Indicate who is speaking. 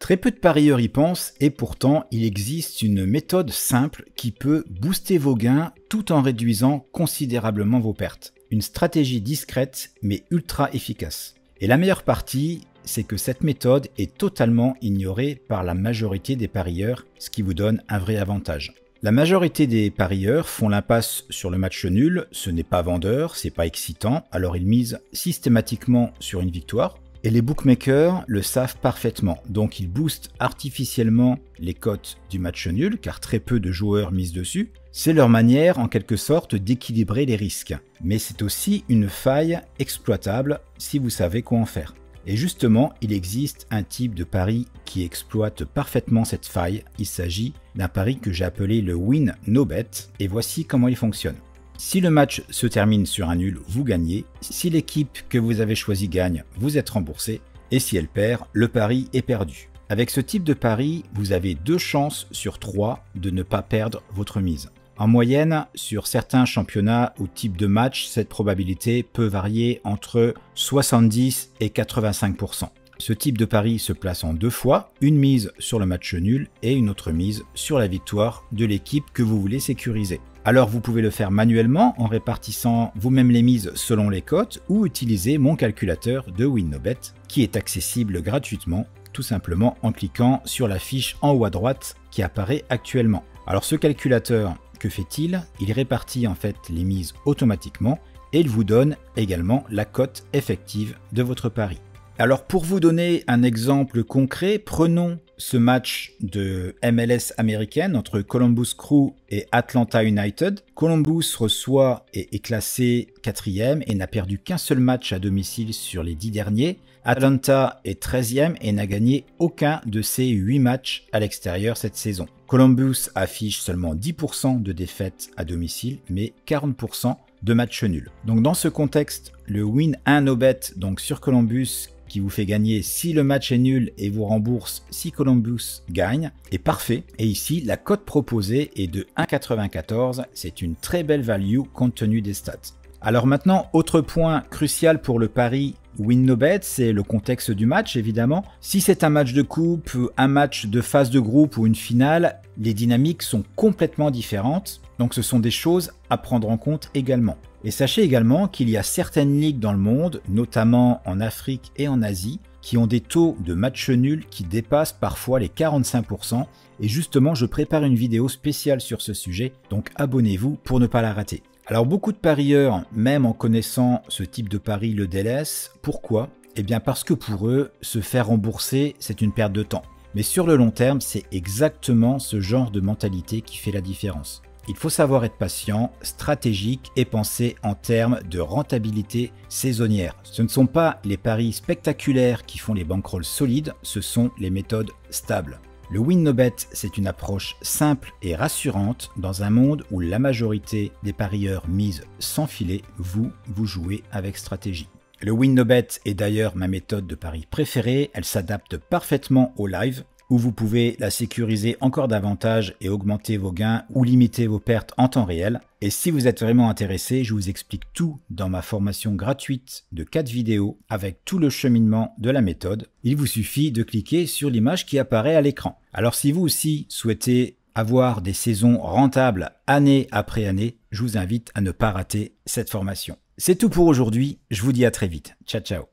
Speaker 1: Très peu de parieurs y pensent et pourtant il existe une méthode simple qui peut booster vos gains tout en réduisant considérablement vos pertes. Une stratégie discrète mais ultra efficace. Et la meilleure partie, c'est que cette méthode est totalement ignorée par la majorité des parieurs, ce qui vous donne un vrai avantage. La majorité des parieurs font l'impasse sur le match nul, ce n'est pas vendeur, c'est pas excitant, alors ils misent systématiquement sur une victoire. Et les bookmakers le savent parfaitement, donc ils boostent artificiellement les cotes du match nul, car très peu de joueurs misent dessus. C'est leur manière en quelque sorte d'équilibrer les risques. Mais c'est aussi une faille exploitable si vous savez quoi en faire. Et justement, il existe un type de pari qui exploite parfaitement cette faille. Il s'agit d'un pari que j'ai appelé le win no bet, et voici comment il fonctionne. Si le match se termine sur un nul, vous gagnez. Si l'équipe que vous avez choisie gagne, vous êtes remboursé. Et si elle perd, le pari est perdu. Avec ce type de pari, vous avez 2 chances sur 3 de ne pas perdre votre mise. En moyenne, sur certains championnats ou types de matchs, cette probabilité peut varier entre 70 et 85%. Ce type de pari se place en 2 fois, une mise sur le match nul et une autre mise sur la victoire de l'équipe que vous voulez sécuriser. Alors vous pouvez le faire manuellement en répartissant vous-même les mises selon les cotes ou utiliser mon calculateur de WinNoBet qui est accessible gratuitement, tout simplement en cliquant sur la fiche en haut à droite qui apparaît actuellement. Alors ce calculateur, que fait-il? Il répartit en fait les mises automatiquement et il vous donne également la cote effective de votre pari. Alors pour vous donner un exemple concret, prenons ce match de MLS américaine entre Columbus Crew et Atlanta United. Columbus reçoit et est classé 4e et n'a perdu qu'un seul match à domicile sur les 10 derniers. Atlanta est 13e et n'a gagné aucun de ses 8 matchs à l'extérieur cette saison. Columbus affiche seulement 10% de défaites à domicile, mais 40% de matchs nuls. Donc dans ce contexte, le win 1 no bet donc sur Columbus qui vous fait gagner si le match est nul et vous rembourse si Columbus gagne, est parfait. Et ici, la cote proposée est de 1,94. C'est une très belle value compte tenu des stats. Alors maintenant, autre point crucial pour le pari win no bet, c'est le contexte du match évidemment. Si c'est un match de coupe, un match de phase de groupe ou une finale, les dynamiques sont complètement différentes. Donc ce sont des choses à prendre en compte également. Et sachez également qu'il y a certaines ligues dans le monde, notamment en Afrique et en Asie, qui ont des taux de match nul qui dépassent parfois les 45%. Et justement, je prépare une vidéo spéciale sur ce sujet, donc abonnez-vous pour ne pas la rater. Alors beaucoup de parieurs, même en connaissant ce type de pari, le délaissent. Pourquoi? Eh bien parce que pour eux, se faire rembourser, c'est une perte de temps. Mais sur le long terme, c'est exactement ce genre de mentalité qui fait la différence. Il faut savoir être patient, stratégique et penser en termes de rentabilité saisonnière. Ce ne sont pas les paris spectaculaires qui font les bankrolls solides, ce sont les méthodes stables. Le win no bet, c'est une approche simple et rassurante dans un monde où la majorité des parieurs misent sans filet, vous jouez avec stratégie. Le win no bet est d'ailleurs ma méthode de pari préférée, elle s'adapte parfaitement au live, où vous pouvez la sécuriser encore davantage et augmenter vos gains ou limiter vos pertes en temps réel. Et si vous êtes vraiment intéressé, je vous explique tout dans ma formation gratuite de 4 vidéos avec tout le cheminement de la méthode. Il vous suffit de cliquer sur l'image qui apparaît à l'écran. Alors si vous aussi souhaitez avoir des saisons rentables année après année, je vous invite à ne pas rater cette formation. C'est tout pour aujourd'hui, je vous dis à très vite. Ciao ciao.